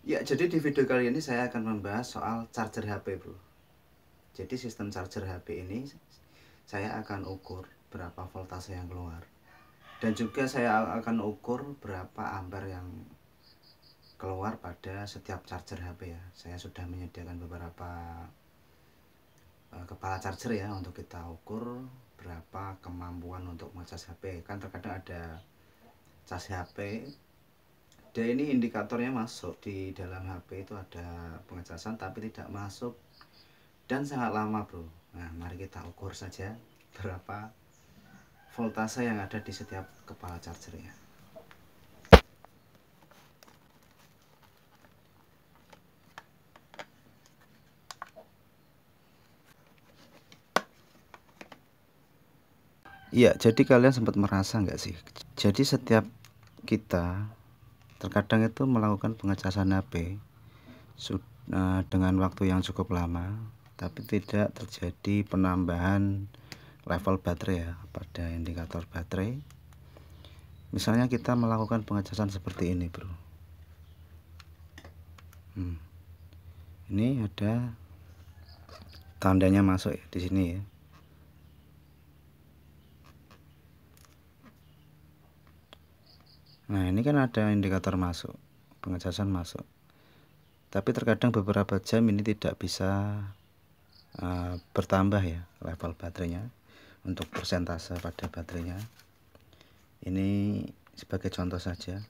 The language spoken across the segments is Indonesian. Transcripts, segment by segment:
Ya, jadi di video kali ini saya akan membahas soal charger HP, bro. Jadi sistem charger HP ini saya akan ukur berapa voltase yang keluar. Dan juga saya akan ukur berapa ampere yang keluar pada setiap charger HP ya. Saya sudah menyediakan beberapa kepala charger ya untuk kita ukur berapa kemampuan untuk mengecas HP. Kan terkadang ada cas HP. Dan ini indikatornya masuk di dalam HP itu ada pengecasan tapi tidak masuk dan sangat lama, bro. Nah, mari kita ukur saja berapa voltase yang ada di setiap kepala chargernya. Iya, jadi kalian sempat merasa nggak sih? Jadi setiap kita terkadang itu melakukan pengecasan HP dengan waktu yang cukup lama, tapi tidak terjadi penambahan level baterai ya pada indikator baterai. Misalnya kita melakukan pengecasan seperti ini, bro. Ini ada tandanya masuk ya di sini ya. Nah, ini kan ada indikator masuk, pengecasan masuk. Tapi terkadang beberapa jam ini tidak bisa bertambah ya level baterainya untuk persentase pada baterainya. Ini sebagai contoh saja.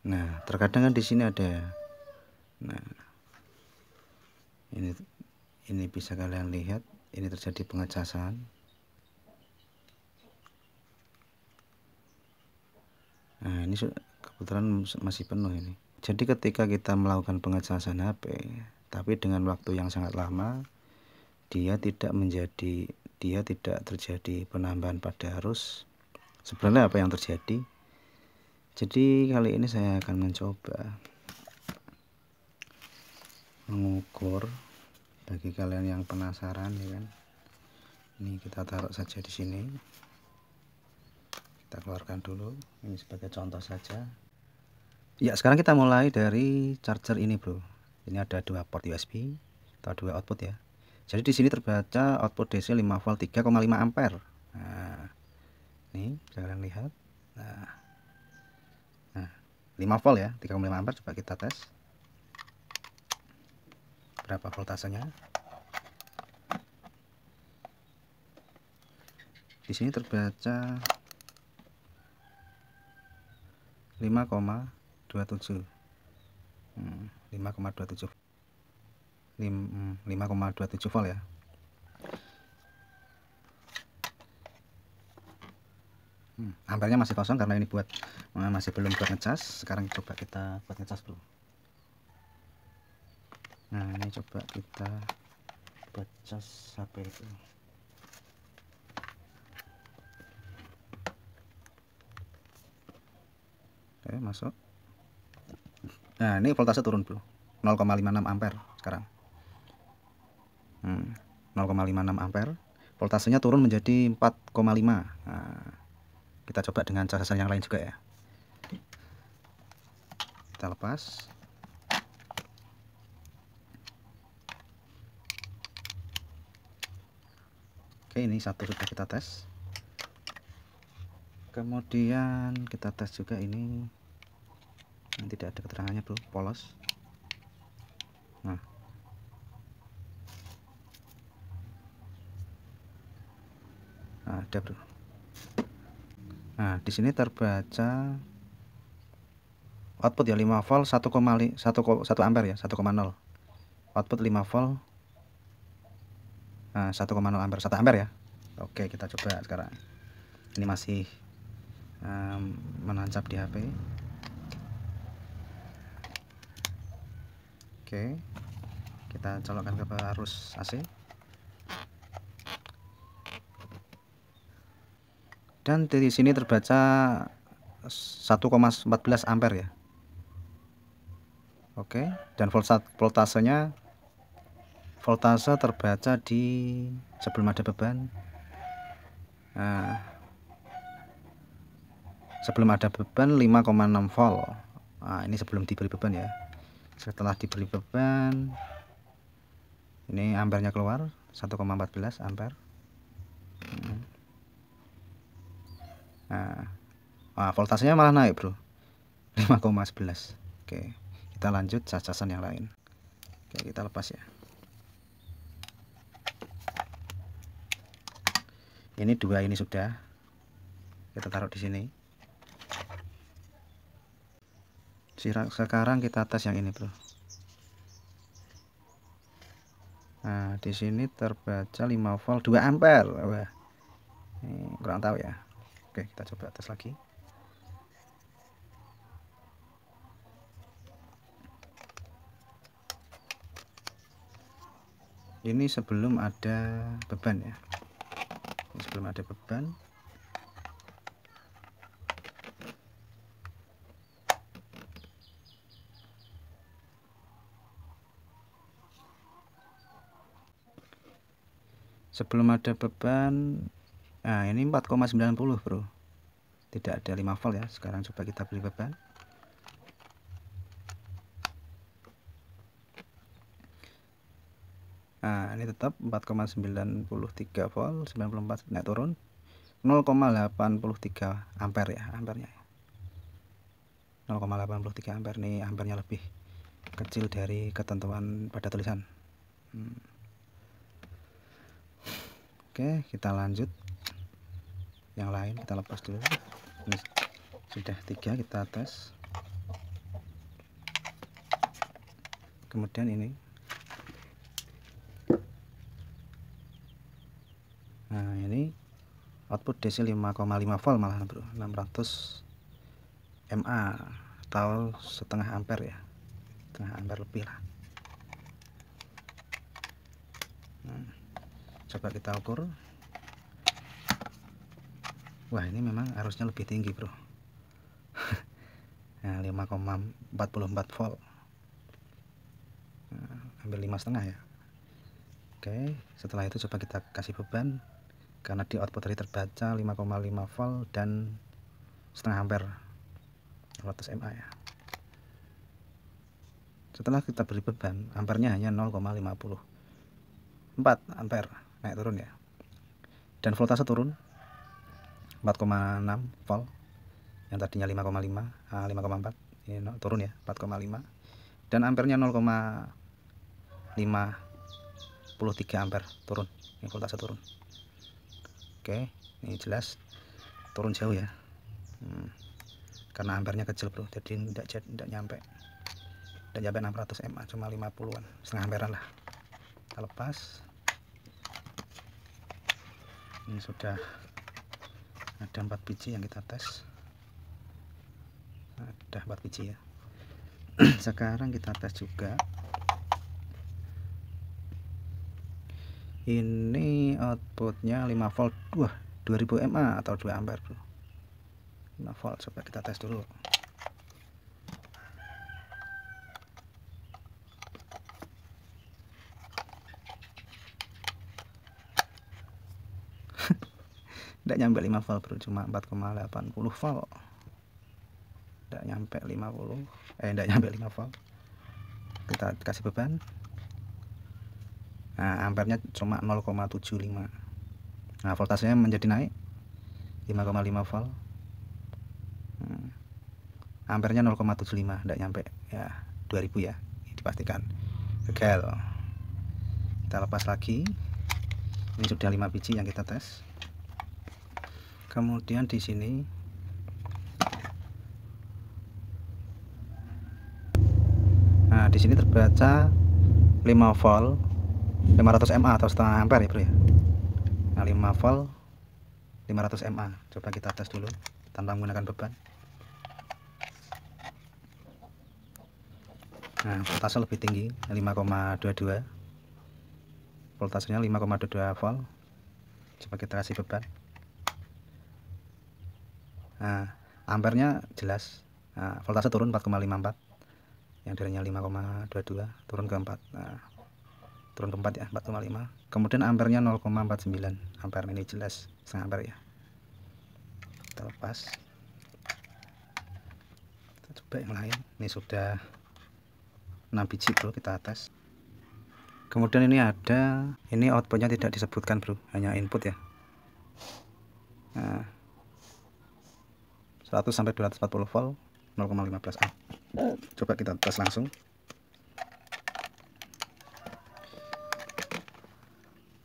Nah, terkadang kan di sini ada. Nah, ini bisa kalian lihat, ini terjadi pengecasan. Nah, ini kebetulan masih penuh ini. Jadi ketika kita melakukan pengecasan HP tapi dengan waktu yang sangat lama, dia tidak terjadi penambahan pada arus. Sebenarnya apa yang terjadi? Jadi kali ini saya akan mencoba mengukur bagi kalian yang penasaran ya kan. Ini kita taruh saja di sini. Kita keluarkan dulu. Ini sebagai contoh saja. Ya, sekarang kita mulai dari charger ini, bro. Ini ada dua port USB atau dua output ya. Jadi di sini terbaca output DC 5 volt 3,5 ampere. Nah, ini bisa kalian lihat. Nah, 5 volt ya, 3,5 ampere. Coba kita tes. Berapa voltasenya? Di sini terbaca 5,27. 5,27 volt ya. Ampernya masih kosong karena ini masih belum buat ngecas. Sekarang coba kita buat ngecas, bro. Nah, ini coba kita buat cas HP itu. Oke, masuk. Nah, ini voltase turun, bro. 0,56 ampere sekarang. 0,56 ampere. Voltasenya turun menjadi 4,5. Nah, kita coba dengan casan yang lain juga ya. Kita lepas. Oke, ini satu sudah kita tes. Kemudian kita tes juga ini. Tidak ada keterangannya, bro, polos. Nah, ada, bro. Nah, di sini terbaca output ya 5 volt 1 ampere ya, 1,0. Output 5 volt. Nah, 1,0 ampere, 1 ampere ya. Oke, kita coba sekarang. Ini masih menancap di HP. Oke, kita colokkan ke arus AC. Dan di sini terbaca 1,14 ampere ya. Oke, dan voltase terbaca di sebelum ada beban. Nah, sebelum ada beban 5,6 volt. Nah, ini sebelum diberi beban ya. Setelah diberi beban, ini ampernya keluar 1,14 ampere. Nah, voltasenya malah naik bro, 5,11. Oke, kita lanjut cas-casan yang lain. Oke, kita lepas ya. Ini dua ini sudah kita taruh di sini. Sekarang kita tes yang ini bro. Nah, di sini terbaca 5 volt 2 ampere. Wah, ini kurang tahu ya. Oke, kita coba tes lagi. Ini sebelum ada beban ya. Ini sebelum ada beban. Sebelum ada beban. Nah, ini 4,90 bro. Tidak ada 5 volt ya. Sekarang coba kita beri beban. Nah, ini tetap 4,93 volt, 94 naik turun 0,83 ampere ya, ampernya 0,83 ampere. Nih ampernya lebih kecil dari ketentuan pada tulisan. Oke, kita lanjut yang lain, kita lepas dulu. Ini sudah 3, kita tes. Kemudian ini, nah ini output DC 5,5 volt malah bro, 600 mA atau setengah ampere ya, setengah ampere lebih lah. Coba kita ukur. Wah, ini memang harusnya lebih tinggi bro. Nah, 5,44 volt. Nah, hampir 5,5 ya. Oke, setelah itu coba kita kasih beban, karena di output tadi terbaca 5,5 volt dan setengah ampere, 200 mA ya. Setelah kita beri beban, ampernya hanya 0,54 ampere, naik turun ya. Dan voltase turun 4,6 volt, yang tadinya 5,5, 5,4, ini turun ya 4,5, dan ampernya 0,53 ampere turun. Ini voltase turun. Oke, ini jelas turun jauh ya. Karena ampernya kecil bro, jadi tidak nyampe 600 mA, cuma 50-an, setengah amperan lah. Kita lepas. Ini sudah ada 4 biji yang kita tes. Ada 4 biji ya. Sekarang kita tes juga. Ini outputnya 5 volt. Wah, 2000 mA atau 2 ampere bro. 5 volt, coba kita tes dulu. Tidak nyampe 5 volt bro, cuma 4,80 volt. Tidak nyampe 50, tidak nyampe 5 volt. Kita kasih beban. Nah, ampernya cuma 0,75. Nah, voltasenya menjadi naik 5,5 volt. Ampernya 0,75, tidak nyampe ya 2000 ya, dipastikan gagal. Kita lepas lagi. Ini sudah 5 biji yang kita tes. Kemudian di sini di sini terbaca 5 volt 500 mA atau setengah ampere ya bro ya. Nah, 5 volt 500 mA. Coba kita tes dulu tanpa menggunakan beban. Nah, voltase lebih tinggi 5,22. Voltasenya 5,22 volt. Coba kita kasih beban. Nah, ampernya jelas. Nah, voltase turun 4,54. Yang darinya 5,22 turun ke 4. Nah, turun ke 4 ya, 4,5. Kemudian ampernya 0,49 ampere. Ini jelas setengah ampere ya. Kita lepas. Kita coba yang lain. Ini sudah 6 biji bro, kita tes. Kemudian ini ada, ini outputnya tidak disebutkan bro, hanya input ya. Nah, 100 sampai 240 volt 0,15 A. Coba kita tes langsung.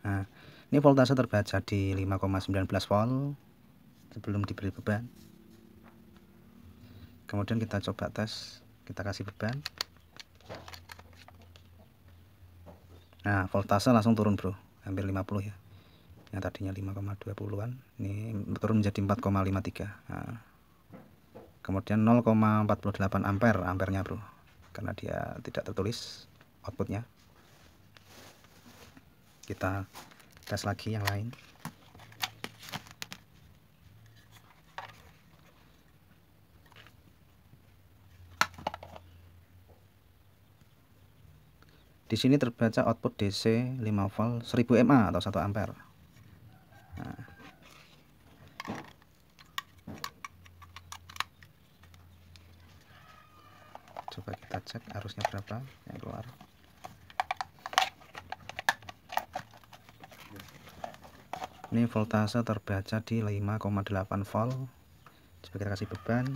Nah, ini voltase terbaca di 5,19 volt sebelum diberi beban. Kemudian kita coba tes, kita kasih beban. Nah, voltase langsung turun bro, hampir 50 ya. Yang tadinya 5,20-an, ini turun menjadi 4,53. Nah, kemudian 0,48 ampere, ampernya bro, karena dia tidak tertulis outputnya. Kita tes lagi yang lain. Di sini terbaca output DC 5 volt 1000 mA atau 1 ampere. Nah, coba kita cek arusnya berapa yang keluar. Ini voltase terbaca di 5,8 volt. Coba kita kasih beban.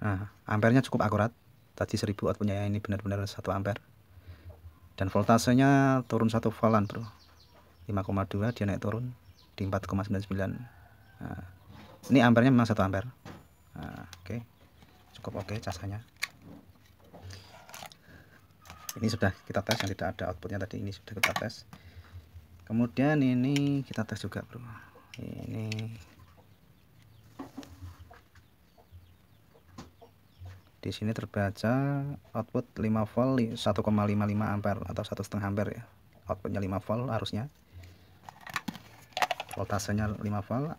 Nah, ampernya cukup akurat. Tadi 1000 outputnya ya, ini benar-benar 1 ampere. Dan voltasenya turun 1 voltan bro. 5,2 dia naik turun di 4,99. Nah, ini ampernya memang 1 ampere. Nah, oke. Cukup oke casanya. Ini sudah kita tes yang tidak ada outputnya tadi, ini sudah kita tes. Kemudian ini kita tes juga bro. Ini di sini terbaca output 5 volt 1,55 ampere atau 1,5 ampere ya. Outputnya 5 volt arusnya. Voltasenya 5 volt.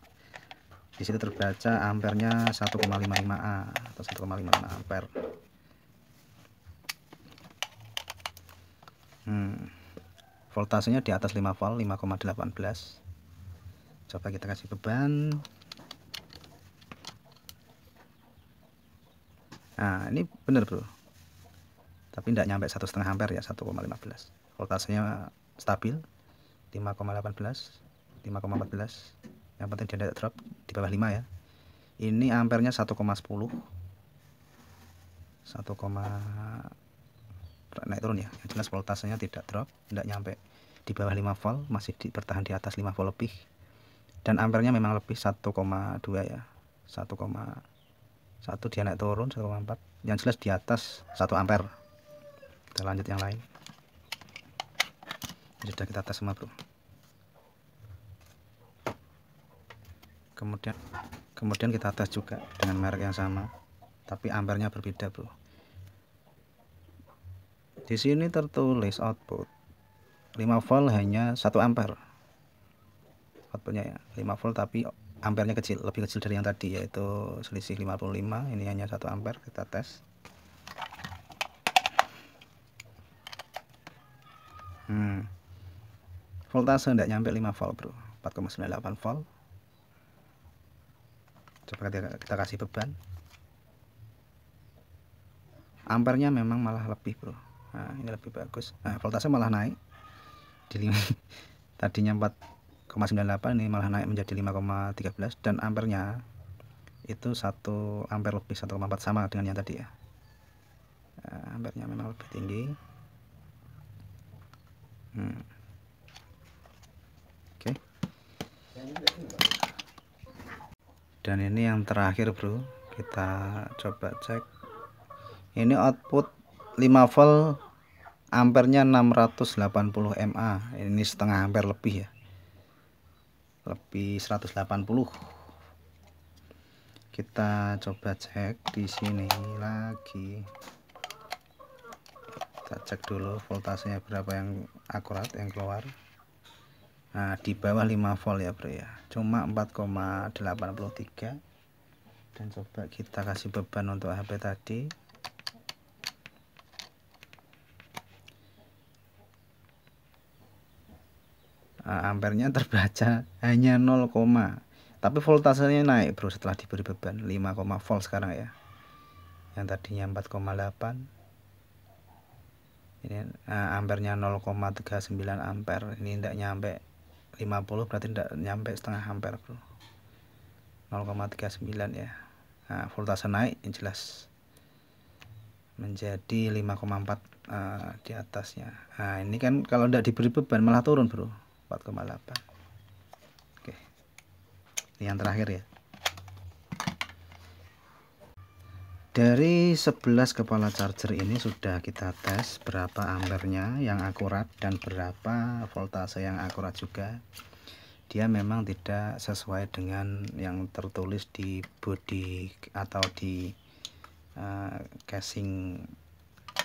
Di situ terbaca ampernya 1,55 A atau 1,55 ampere. Voltasenya di atas 5 volt 5,18. Coba kita kasih beban. Nah, ini benar bro, tapi tidak nyampe 1,5 ampere ya, 1,15. Voltasenya stabil 5,18 5,14. Yang penting dia tidak drop di bawah 5 ya. Ini ampernya 1,10 naik turun ya. Yang jelas voltasenya tidak drop, tidak nyampe di bawah 5 volt, masih bertahan di atas 5 volt lebih. Dan ampernya memang lebih 1,2 ya. 1,1 dia naik turun 1,4. Yang jelas di atas 1 ampere. Kita lanjut yang lain. Sudah kita tes semua bro. Kemudian kita tes juga dengan merek yang sama, tapi ampernya berbeda bro. Di sini tertulis output 5 volt hanya 1 ampere. Outputnya ya 5 volt, tapi ampernya kecil, lebih kecil dari yang tadi, yaitu selisih 55. Ini hanya 1 ampere. Kita tes. Voltase tidak nyampe 5 volt bro, 4,98 volt. Coba kita kasih beban. Ampernya memang malah lebih bro. Nah, ini lebih bagus. Nah, voltase malah naik di 5, tadinya 4,98, ini malah naik menjadi 5,13. Dan ampernya itu 1 ampere lebih, 1,4, sama dengan yang tadi ya. Nah, ampernya memang lebih tinggi. Oke. Dan ini yang terakhir bro, kita coba cek. Ini output 5 volt, ampernya 680 mA. Ini setengah ampere lebih ya, lebih 180. Kita coba cek di sini lagi. Kita cek dulu voltasenya berapa yang akurat yang keluar. Nah, di bawah 5 volt ya bro ya, cuma 4,83. Dan coba kita kasih beban untuk HP tadi. Nah, ampernya terbaca hanya 0, Tapi voltasenya naik bro setelah diberi beban 5, volt sekarang ya. Yang tadinya 4,8. Ini ampernya 0,39 ampere. Ini tidak nyampe 50, berarti tidak nyampe setengah ampere bro. 0,39 ya. Nah, voltase naik yang jelas menjadi 5,4 di atasnya. Nah ini kan kalau tidak diberi beban malah turun bro, 4,8. Oke, ini yang terakhir ya. Dari 11 kepala charger ini sudah kita tes berapa ampernya yang akurat dan berapa voltase yang akurat juga. Dia memang tidak sesuai dengan yang tertulis di body atau di casing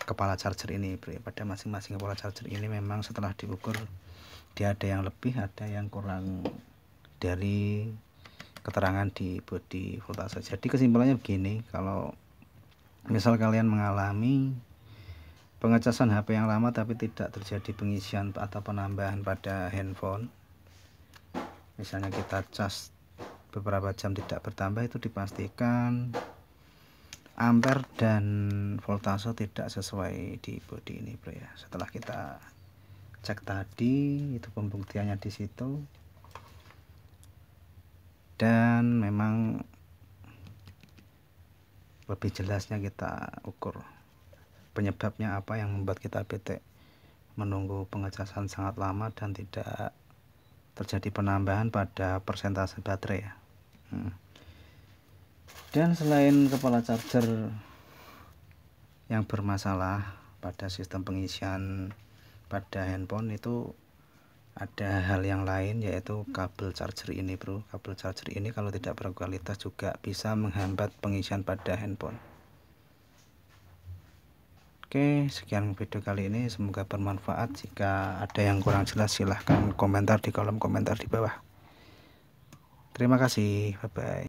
kepala charger ini. Pada masing-masing kepala charger ini memang setelah diukur dia ada yang lebih, ada yang kurang dari keterangan di body voltase. Jadi kesimpulannya begini, kalau misal kalian mengalami pengecasan HP yang lama tapi tidak terjadi pengisian atau penambahan pada handphone, misalnya kita cas beberapa jam tidak bertambah, itu dipastikan ampere dan voltase tidak sesuai di body ini bro ya. Setelah kita cek tadi, itu pembuktiannya di situ, dan memang lebih jelasnya kita ukur penyebabnya apa yang membuat kita bete menunggu pengecasan sangat lama dan tidak terjadi penambahan pada persentase baterai ya. Dan selain kepala charger yang bermasalah pada sistem pengisian pada handphone, itu ada hal yang lain, yaitu kabel charger ini bro. Kabel charger ini kalau tidak berkualitas juga bisa menghambat pengisian pada handphone. Oke, sekian video kali ini, semoga bermanfaat. Jika ada yang kurang jelas silahkan komentar di kolom komentar di bawah. Terima kasih, bye bye.